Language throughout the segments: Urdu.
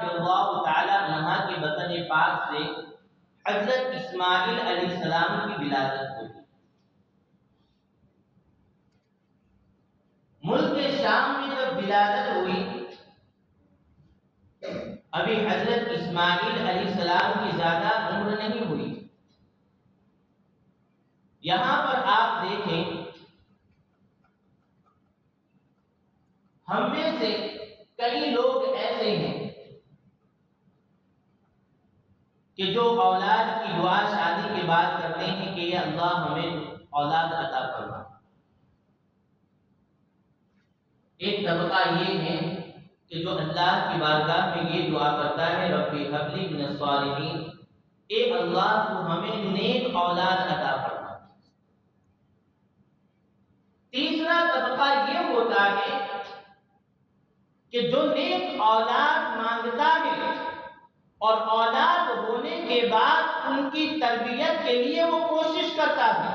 اللہ تعالی عنہ کے بطن پاک سے حضرت اسماعیل علیہ السلام کی ولادت ہوئی۔ ملک شام میں جب ولادت ہوئی، ابھی حضرت اسماعیل علیہ السلام کی زیادہ عمر نہیں ہوئی۔ یہاں پر آپ دیکھیں، ہم میں سے کئی لوگ ایسے ہیں کہ جو اولاد کی دعا شادی کے بعد کرتے ہیں کہ یا اللہ ہمیں اولاد عطا فرما۔ ایک طبقہ یہ ہے کہ جو اللہ کی بارگاہ میں یہ دعا کرتا ہے رب ہب لی من الصالحین، اے اللہ تو ہمیں نیک اولاد عطا فرما۔ تیسرا طبقہ یہ ہوتا ہے کہ جو نیک اولاد مانگتا ہے اور اولاد ہونے کے بعد ان کی تربیت کے لیے وہ کوشش کرتا ہے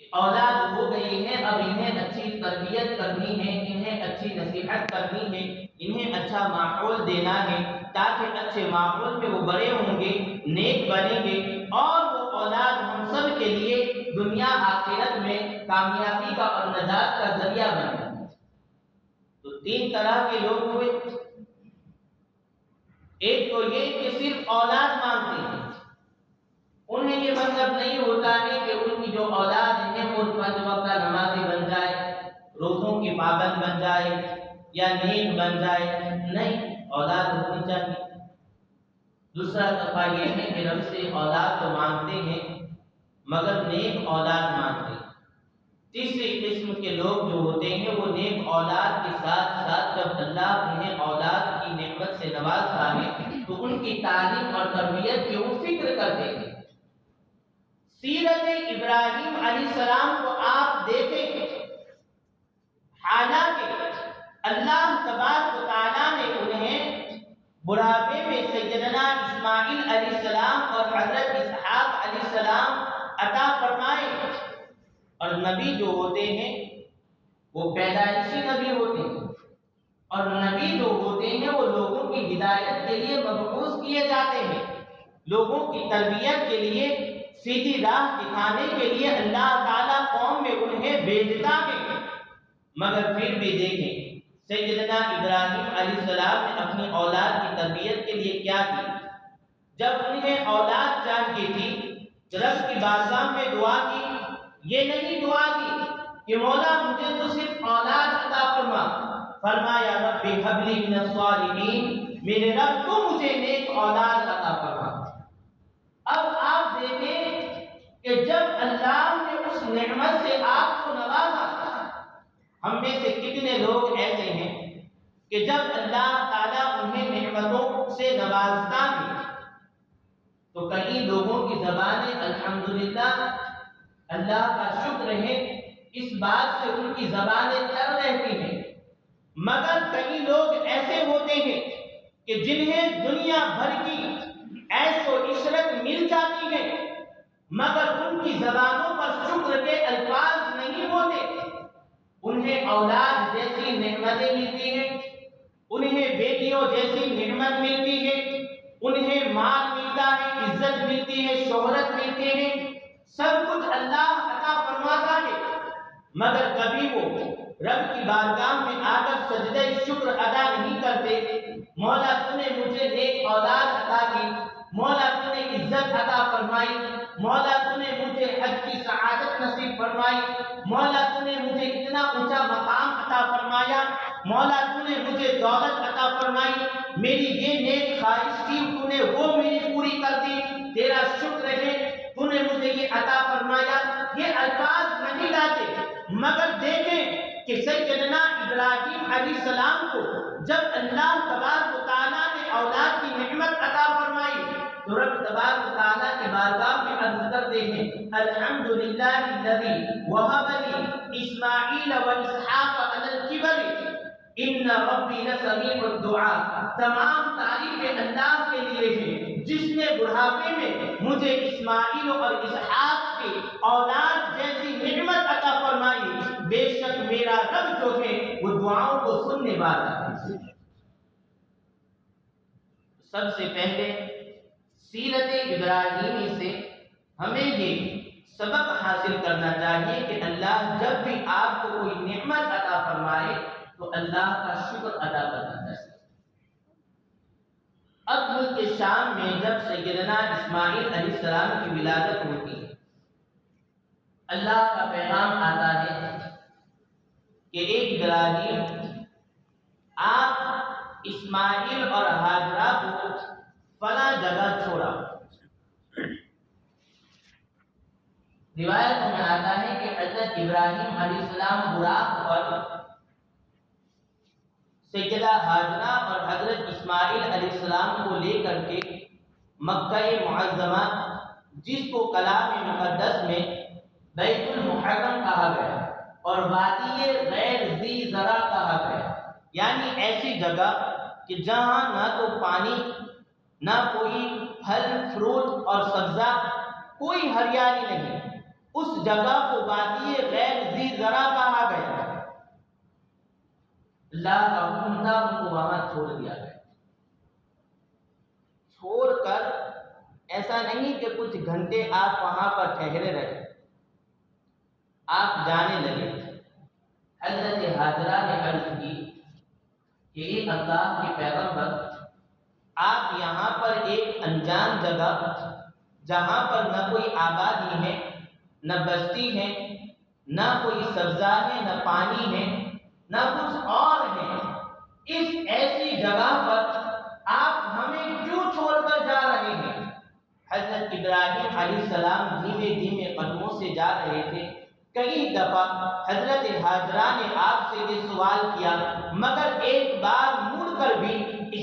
کہ اولاد ہو گئی ہے، اب انہیں اچھی تربیت کرنی ہے، انہیں اچھی نصیحت کرنی ہے، انہیں اچھا ماحول دینا ہے تاکہ اچھے ماحول میں وہ بڑے ہوں گے، نیک بنیں گے اور وہ اولاد ہم سب کے لیے دنیا آخرت میں کامیابی کا اور نجات کا ذریعہ بنے۔ تو تین طرح کے لوگ ہوئے۔ ایک تو یہ کہ صرف اولاد مانگتے ہیں، انہیں یہ مطلب نہیں ہوتا ہے کہ ان کی جو اولاد ہے وہ 5 وقت نمازی بن جائے، روزوں کی پابند بن جائے یا نیک بن جائے، نہیں، اولاد ہونی چاہیے۔ دوسرا طبقہ یہ ہے کہ رب سے اولاد تو مانگتے ہیں مگر نیک اولاد مانگتے ہیں۔ تیسری قسم کے لوگ جو ہوتے ہیں وہ نیک اولاد کے ساتھ ساتھ جب اللہ انہیں اولاد کی نعمت سے نوازتا ہے تو ان کی تعلیم اور تربیت کی وہ فکر کرتے ہیں۔ سیرت ابراہیم علیہ السلام کو آپ دیکھیں، حالانکہ اللہ تبارک و تعالیٰ نے انہیں بڑھاپے میں سیدنا اسماعیل علیہ السلام اور حضرت اسحاق علیہ السلام عطا فرمائے، اور نبی جو ہوتے ہیں وہ پیدائشی نبی ہوتے ہیں، اور نبی جو ہوتے ہیں وہ لوگوں کی ہدایت کے لیے مبعوث کیے جاتے ہیں، لوگوں کی تربیت کے لیے، سیدھی راہ دکھانے کے لیے اللہ تعالیٰ قوم میں انہیں بھیجتا ہے۔ مگر پھر بھی دیکھیں سیدنا ابراہیم علیہ السلام نے اپنی اولاد کی تربیت کے لیے کیا کیا۔ جب انہیں اولاد چاہیے تھی رب کی بارگاہ میں دعا کی، یہ نہیں دعا کی کہ مولا مجھے تو صرف اولاد عطا فرما، فرمایا رب ہب لی من الصالحین، میرے رب تو مجھے نیک اولاد عطا فرما۔ اب آپ دیکھیں کہ جب اللہ نے اس نعمت سے آپ کو نوازا، ہم میں سے کتنے لوگ ایسے ہیں کہ جب اللہ تعالیٰ انہیں نعمتوں سے نوازتا ہے تو کئی لوگوں کی زبانیں الحمدللہ، اللہ کا شکر ہے، اس بات سے ان کی زبانیں تر رہتی ہیں، مگر کئی لوگ ایسے ہوتے ہیں کہ جنہیں دنیا بھر کی عیش و عشرت مل جاتی ہے مگر ان کی زبانوں پر شکر کے الفاظ نہیں ہوتے۔ انہیں اولاد جیسی نعمتیں ملتی ہیں، انہیں بیٹیوں جیسی نعمت ملتی ہے، انہیں مال ملتا ہے، عزت ملتی ہے، شہرت ملتی ہے، سب کچھ اللہ عطا فرماتا ہے، مگر کبھی وہ رب کی بارگاہ میں آ کر سجدہ شکر ادا نہیں کرتے۔ مولا تو نے مجھے نیک اولاد عطا کی، مولا تو نے عزت عطا فرمائی، مولا تو نے مجھے حج کی سعادت نصیب فرمائی، مولا تو نے مجھے اتنا اونچا مقام عطا فرمایا، مولا تو نے مجھے دولت عطا فرمائی، میری یہ نیک خواہش تھی تو نے وہ میری پوری کر دی، تیرا شکر ہے تو نے مجھے یہ عطا فرمایا۔ یہ الفاظ نہیں لاتے، مگر دیکھیں کہ سیدنا ابراہیم علیہ السلام کو جب اللہ تبارک و تعالیٰ نے اولاد کی نعمت عطا فرمائی تو رب تبارک و تعالیٰ کی بارگاہ میں عرض کرتے ہیں الحمدللہ الذی وہب لی اسماعیل و اسحاق علی الکبر ان ربی لسمیع الدعاء۔ تمام تعریفیں اللہ کے لیے ہیں جس نے بڑھاپے میں مجھے اسماعیل اور اسحاق کی اولاد جیسی نعمت عطا فرمائی، بے شک میرا رب جو ہے وہ دعاؤں کو سننے والا ہے۔ سب سے پہلے سیرت ابراہیمی سے ہمیں یہ سبق حاصل کرنا چاہیے کہ اللہ جب بھی آپ کو کوئی نعمت عطا فرمائے تو اللہ کا شکر ادا کرنا چاہیے۔ اب ملک شام میں جب سیدنا اسماعیل علیہ السلام کی ولادت ہوتی ہے، اللہ کا پیغام آتا ہے کہ ایک ابراہیم، آپ اسماعیل اور ہاجرہ کو فلاں جگہ چھوڑا۔ روایتوں میں آتا ہے کہ حضرت ابراہیم علیہ السلام براق پر سیدہ ہاجرہ اور حضرت اسماعیل علیہ السلام کو لے کر کے مکہ معظمہ، جس کو کلام مقدس میں بیت المحرم کہا گیا اور وادی غیر ذی زرع کہا گیا، یعنی ایسی جگہ کہ جہاں نہ تو پانی، نہ کوئی پھل فروٹ اور سبزہ، کوئی ہریالی نہیں، اس جگہ کو وادی غیر ذی زرع کہا گیا۔ اللہ کا حکم تھا، ان کو وہاں چھوڑ دیا گیا۔ چھوڑ کر ایسا نہیں کہ کچھ گھنٹے آپ وہاں پر ٹھہرے رہے، آپ جانے لگے۔ حضرت ہاجرہ نے عرض کی کہ اے اللہ کے پیغمبر، آپ یہاں پر ایک انجان جگہ، جہاں پر نہ کوئی آبادی ہے، نہ بستی ہے، نہ کوئی سبزہ ہے، نہ پانی ہے، نہ کچھ اور ہے، اس ایسی جگہ پر آپ ہمیں کیوں چھوڑ کر جا رہے ہیں؟ حضرت ابراہیم علیہ السلام دھیمے دھیمے قدموں سے جا رہے تھے۔ کئی دفعہ حضرت ہاجرہ نے آپ سے یہ سوال کیا، مگر ایک بار مڑ کر بھی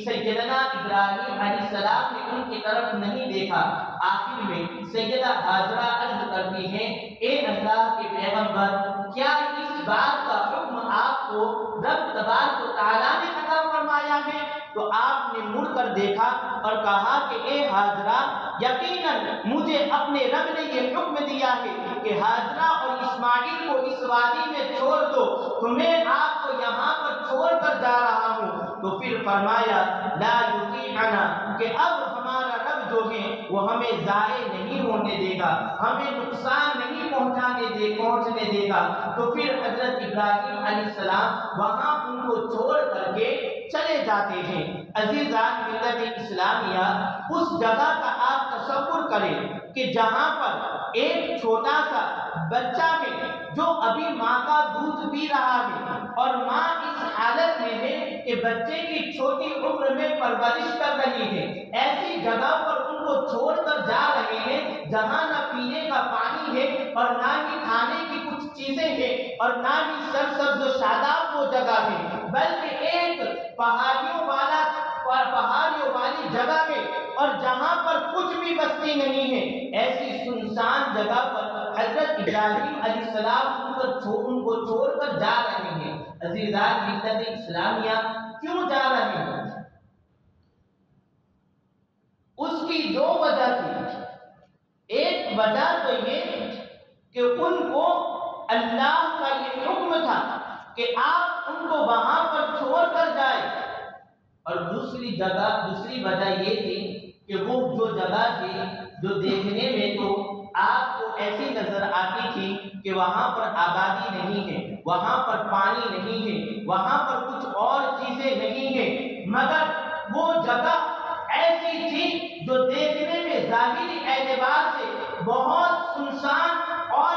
سیدنا ابراہیم علیہ السلام نے ان کی طرف نہیں دیکھا۔ آخر میں سیدہ ہاجرہ عرض کرتی ہیں، اے اللہ کے پیغمبر، کیا اس بات کا حکم آپ کو رب تبارک و تعالیٰ نے عطا فرمایا ہے؟ تو آپ نے مڑ کر دیکھا اور کہا کہ اے ہاجرہ، یقیناً مجھے اپنے رب نے یہ حکم دیا ہے کہ ہاجرہ اور اسماعیل کو اس وادی میں چھوڑ دو، تو میں آپ کو یہاں پر چھوڑ کر جا رہا ہوں۔ تو پھر فرمایا لا یطیعنا، کہ اب ہمارا رب جو ہے وہ ہمیں ضائع نہیں ہونے دے گا، ہمیں نقصان نہیں پہنچنے دے گا۔ تو پھر حضرت ابراہیم علیہ السلام وہاں ان کو چھوڑ کر کے چلے جاتے ہیں۔ عزیزان ملت اسلامیہ، اس جگہ کا آپ تصور کریں کہ جہاں پر ایک چھوٹا سا بچہ ہے جو ابھی ماں کا دودھ پی رہا ہے، اور ماں اس حالت میں ہے کہ بچے کی چھوٹی عمر میں پرورش کر رہی ہے، ایسی جگہ پر ان کو چھوڑ کر جا رہے ہیں جہاں نہ پینے کا پانی ہے اور نہ ہی کھانے کی کچھ چیزیں ہیں اور نہ ہی سرسبز و شاداب وہ جگہ ہے، بلکہ ایک پہاڑیوں والی جگہ ہے اور جہاں پر کچھ بھی بستی نہیں ہے۔ ایسی سنسان جگہ پر حضرت ابراہیم علیہ السلام ان کو چھوڑ کر جا رہے ہیں۔ عزیزان ملت اسلامیہ، کیوں جا رہے ہیں؟ اس کی دو وجہ تھی۔ ایک وجہ تو یہ کہ ان کو اللہ کا یہ حکم تھا کہ آپ ان کو وہاں پر چھوڑ کر جائیں، اور دوسری وجہ یہ تھی کہ وہ جو جگہ تھی جو دیکھنے میں تو آپ کو ایسی نظر آتی تھی کہ وہاں پر آبادی نہیں ہے، وہاں پر پانی نہیں ہے، وہاں پر کچھ اور چیزیں نہیں ہیں، مگر وہ جگہ ایسی تھی جو دیکھنے میں ظاہری اعتبار سے بہت سنسان اور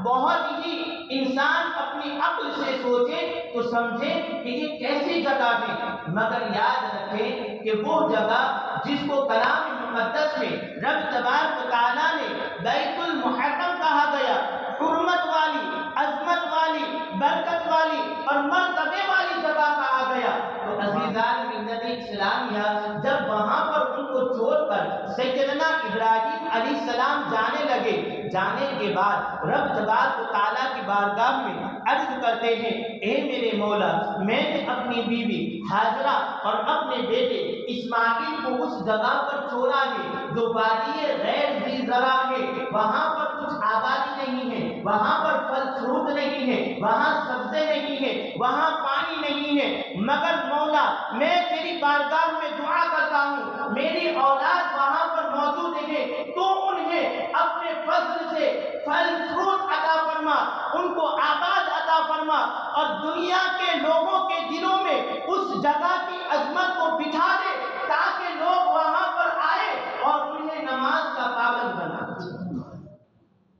بہت ہی انسان اپنی عقل سے سوچے تو سمجھے کہ یہ کیسی جگہ ہے، مگر یاد رکھیں کہ وہ جگہ جس کو کلام مقدس میں رب تبارک و تعالیٰ نے بیت المحرم کہا گیا، حرمت والی، عظمت والی، برکت والی اور مرتبے والی جگہ کہا گیا، تو عزیزان ملت اسلامیہ، جب وہاں پر ان کو چھوڑ کر سیدنا ابراہیم علیہ السلام جانے لگے، جانے کے بعد رب تبارک و تعالیٰ کی بارگاہ میں عرض کرتے ہیں، اے میرے مولا، میں نے اپنی بیوی ہاجرہ اور اپنے بیٹے اسماعیل کو اس جگہ پر چھوڑا ہے جو وادی غیر ذی زرع ہے، وہاں پر کچھ آبادی نہیں ہے، وہاں پر پھل فروٹ نہیں ہے، وہاں سبزے نہیں ہے، وہاں پانی نہیں ہے، مگر مولا میں تیری بارگاہ میں دعا کرتا ہوں، میری اولاد وہاں پر موجود ہے، تو انہیں اپنے فضل سے پھل فروٹ عطا فرما، ان کو آباد عطا فرما، اور دنیا کے لوگوں کے دلوں میں اس جگہ کی عظمت کو بٹھا دے تاکہ لوگ وہاں پر آئے اور انہیں نماز کا پابند بنا۔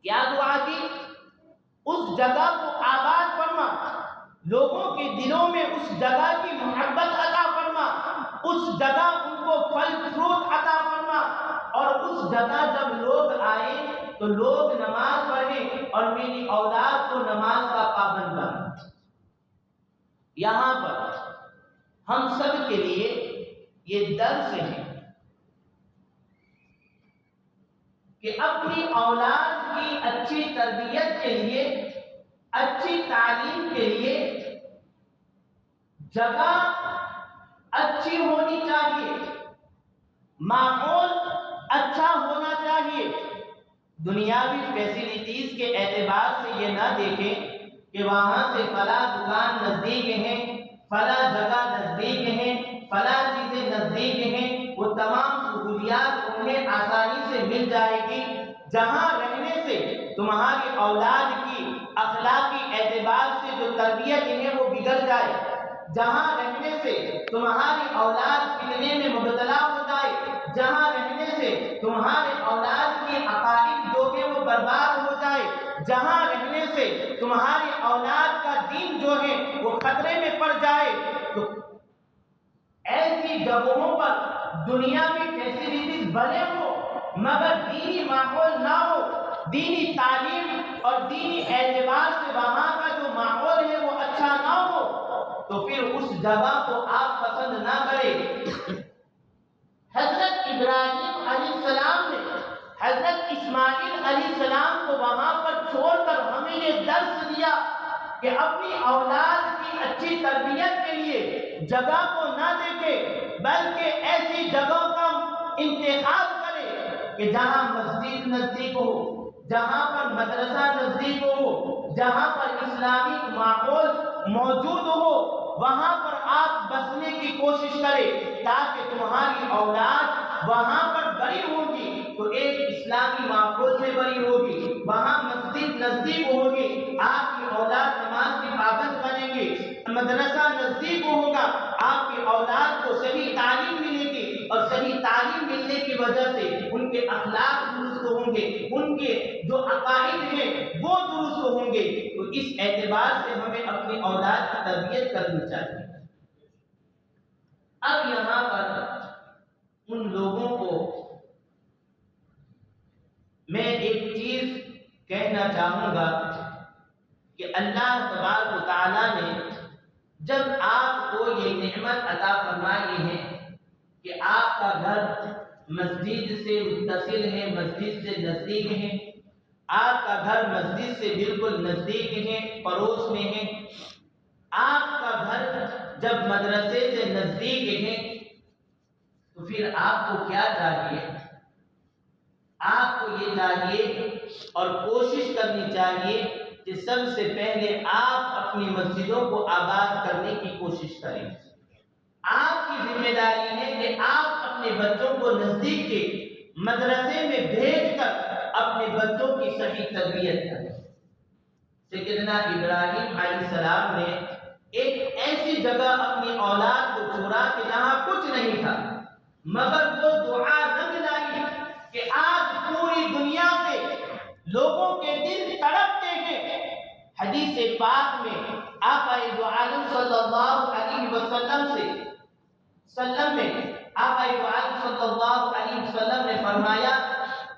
کیا دعا کی؟ اس جگہ کو آباد فرما، لوگوں کے دلوں میں اس جگہ کی محبت عطا فرما، اس جگہ ان کو پھل فروٹ عطا فرما، اور اس جگہ جب لوگ آئے تو لوگ نماز پڑھیں اور میری اولاد کو نماز کا پابند بنا۔ یہاں پر ہم سب کے لیے یہ درس ہے کہ اپنی اولاد کی اچھی تربیت کے لیے، اچھی تعلیم کے لیے جگہ اچھی ہونی چاہیے، ماحول اچھا ہونا چاہیے۔ دنیاوی فیسلٹیز کے اعتبار سے یہ نہ دیکھیں کہ وہاں سے فلاں دکان نزدیک ہے، فلاں جگہ نزدیک ہے، فلاں چیزیں نزدیک ہیں، وہ تمام سہولیات انہیں آسانی سے مل جائے گی۔ جہاں رہنے سے تمہاری اولاد کی اخلاقی اعتبار سے جو تربیت ہے وہ بگڑ جائے، جہاں رہنے سے تمہاری اولاد فتنے میں مبتلا ہو جائے، جہاں رہنے سے تمہارے اولاد کی عقائد جو ہے وہ برباد ہو جائے، جہاں رہنے سے تمہاری اولاد کا دین جو ہے وہ خطرے میں پڑ جائے، تو ایسی جگہوں پر دنیاوی فیسلٹیز بنے ہو مگر دینی ماحول نہ ہو، دینی تعلیم اور دینی اعتبار سے وہاں کا جو ماحول ہے وہ اچھا نہ ہو، تو پھر اس جگہ کو آپ پسند نہ کریں۔ حضرت ابراہیم علیہ السلام نے حضرت اسماعیل علیہ السلام کو وہاں پر چھوڑ کر ہمیں یہ درس دیا کہ اپنی اولاد کی اچھی تربیت کے لیے جگہ کو نہ دیکھے بلکہ ایسی جگہوں کا انتخاب کرے کہ جہاں مسجد نزدیک ہو، جہاں پر مدرسہ نزدیک ہو، جہاں پر اسلامی ماحول موجود ہو، وہاں پر آپ بسنے کی کوشش کریں تاکہ تمہاری اولاد وہاں پر بڑی ہوگی تو ایک اسلامی ماحول سے بڑی ہوگی، وہاں مسجد نزدیک ہوگی، آپ کی اولاد نماز کی پابند بنے گی، مدرسہ نزدیک ہوگا، آپ کی اولاد کو صحیح تعلیم ملے گی، اور صحیح تعلیم ملنے کی وجہ سے ان کے اخلاق درست ہوں گے، ان کے جو عقائد ہیں وہ درست ہوں گے۔ تو اس اعتبار سے ہمیں اپنی اولاد کی تربیت کرنی چاہیے۔ اب یہاں پر ان لوگوں کو میں ایک چیز کہنا چاہوں گا کہ اللہ تبارک و تعالیٰ نے جب آپ کو یہ نعمت عطا فرمائی ہے کہ آپ کا گھر مسجد سے متصل ہے، مسجد سے نزدیک ہے، آپ کا گھر مسجد سے بالکل نزدیک ہے، پڑوس میں ہے، آپ کا گھر جب مدرسے سے نزدیک ہے تو پھر آپ کو کیا چاہیے؟ آپ کو یہ چاہیے اور کوشش کرنی چاہیے کہ سب سے پہلے آپ اپنی مسجدوں کو آباد کرنے کی کوشش کریں۔ آپ کی ذمہ داری ہے کہ آپ اپنے بچوں کو نزدیک کے مدرسے میں بھیج کر اپنے بچوں کی صحیح تربیت کریں۔ سیدنا ابراہیم علیہ السلام نے ایک ایسی جگہ اپنی اولاد کو چھوڑا کہ جہاں کچھ نہیں تھا، مگر وہ دعا رنگ لائی کہ آج پوری دنیا سے لوگوں کے دل تڑپتے ہیں۔ حدیث پاک میں آقا دو عالم صلی اللہ علیہ وسلم نے فرمایا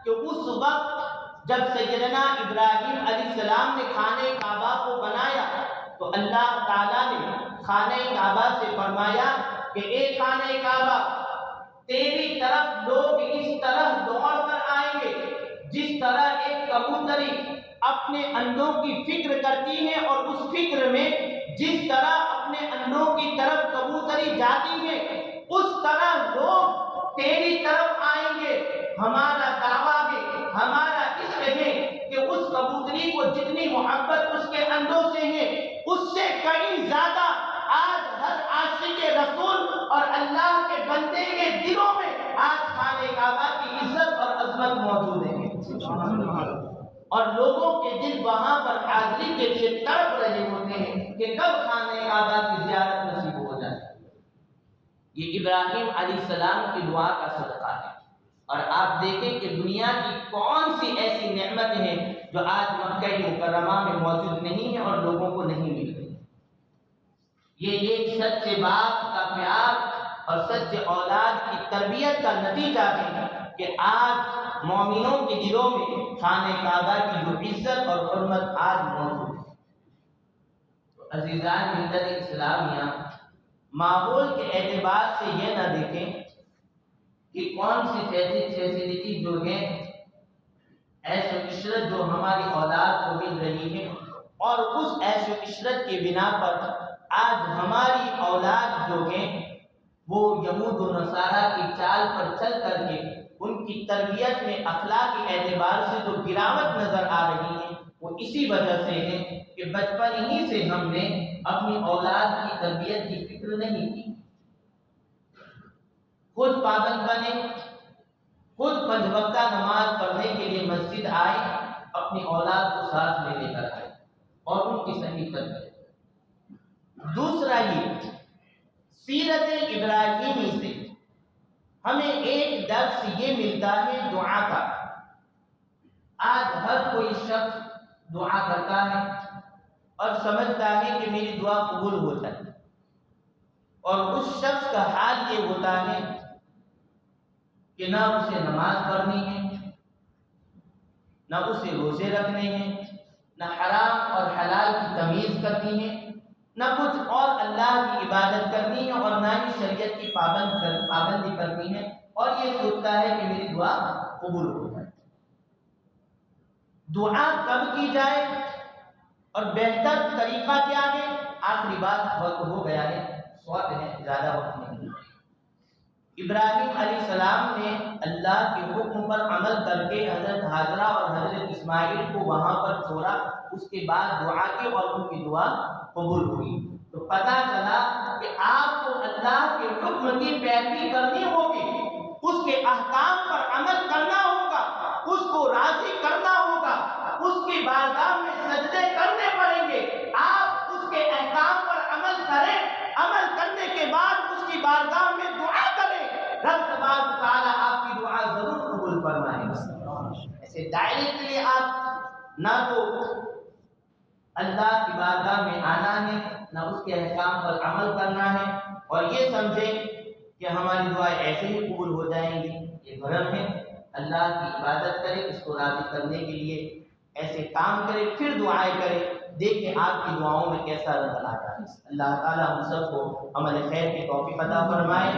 کہ اس وقت جب سیدنا ابراہیم علیہ السلام نے خانہ کعبہ کو بنایا تو اللہ تعالیٰ نے خانہ کعبہ سے فرمایا کہ اے خانہ کعبہ، تیری طرف لوگ اس طرح دوڑ کر آئیں گے جس طرح ایک کبوتری اپنے انڈوں کی فکر کرتی ہے، اور اس فکر میں جس طرح اپنے انڈوں کی طرف کبوتری جاتی ہے اس طرح لوگ تیری طرف آئیں گے۔ ہمارا دعویٰ ہے، ہمارا عشق ہے کہ اس کبوتری کو جتنی محبت اس کے انڈوں سے ہے اس سے کہیں زیادہ آج ہر عاشق رسول اور اللہ کے بندے کے دلوں میں حرمت موجود ہیں، اور لوگوں کے دل وہاں پر حاضری کے لیے تڑپ رہے ہوتے ہیں کہ کب خانہ کعبہ کی زیارت نصیب ہو جائے۔ یہ ابراہیم علیہ السلام کی دعا کا صدقہ ہے۔ اور آپ دیکھیں کہ دنیا کی کون سی ایسی نعمتیں ہیں جو آج مکہ مکرمہ میں موجود نہیں ہیں اور لوگوں کو نہیں مل رہی۔ یہ ایک سچے باپ کا پیار اور سچے اولاد کی تربیت کا نتیجہ ہے کہ آج مومنوں کے دلوں میں خانہ کعبہ کی جو عزت اور حرمت آج موجود ہے۔ تو عزیزان ملت اسلامیہ، ماحول کے اعتبار سے یہ نہ دیکھیں کہ کون سی فیسلٹی جو ہے عیش و عشرت جو ہماری اولاد کو مل رہی ہے، اور اس عیش و عشرت کے بنا پر آج ہماری اولاد جو ہے وہ یہود و نصارہ کی چال پر چل کر کے ان کی تربیت میں اخلاقی اعتبار سے جو گراوٹ نظر آ رہی ہے، وہ اسی وجہ سے ہے کہ بچپن ہی سے ہم نے اپنی اولاد کی تربیت کی فکر نہیں کی۔ خود پابند بنے، خود 5 وقتہ نماز پڑھنے کے لیے مسجد آئے، اپنی اولاد کو ساتھ میں لے کر آئے اور ان کی صحیح تربیت۔ دوسرا یہ سیرت ابراہیمی سے ہمیں ایک درس یہ ملتا ہے دعا کا۔ آج ہر کوئی شخص دعا کرتا ہے اور سمجھتا ہے کہ میری دعا قبول ہو جائے، اور اس شخص کا حال یہ ہوتا ہے کہ نہ اسے نماز پڑھنی ہے، نہ اسے روزے رکھنے ہیں، نہ حرام اور حلال کی تمیز کرنی ہے، نہ کچھ اور اللہ کی عبادت کرنی ہے، اور نہ ہی شریعت کی پابندی کرنی ہے، اور یہ سوچتا ہے کہ میری دعا قبول ہو جائے۔ دعا کب کی جائے اور بہتر طریقہ کیا ہے؟ آخری بات، وقت ہو گیا ہے، سوات ہے، زیادہ وقت نہیں۔ ابراہیم علیہ السلام نے اللہ کے حکم پر عمل کر کے حضرت ہاجرہ اور حضرت اسماعیل کو وہاں پر چھوڑا، اس کے بعد دعا کی اور ان کی دعا قبول ہوئی۔ تو پتہ چلا کہ آپ کو اللہ کے حکم کی پیروی کرنی ہوگی، اس کے احکام پر عمل کرنا ہوگا، اس کو راضی کرنا ہوگا، اس کی بارگاہ میں سجدے کرنے پڑیں گے۔ آپ اس کے احکام پر عمل کریں، عمل کرنے کے بعد اس کی بارگاہ میں دعا کریں، رب تبارک و تعالیٰ آپ کی دعا ضرور قبول فرمائے گا۔ ایسے ڈائریکٹلی آپ نہ تو اللہ کی بارگاہ میں آنا ہے، نہ اس کے احکام پر عمل کرنا ہے، اور یہ سمجھیں کہ ہماری دعائیں ایسے ہی قبول ہو جائیں گی، یہ بھرم ہے۔ اللہ کی عبادت کرے، اس کو راضی کرنے کے لیے ایسے کام کرے، پھر دعائیں کرے، دیکھیں آپ کی دعاؤں میں کیسا رد آتا ہے۔ اللہ تعالیٰ ہم سب کو عمل خیر کی توفیق عطا فرمائے۔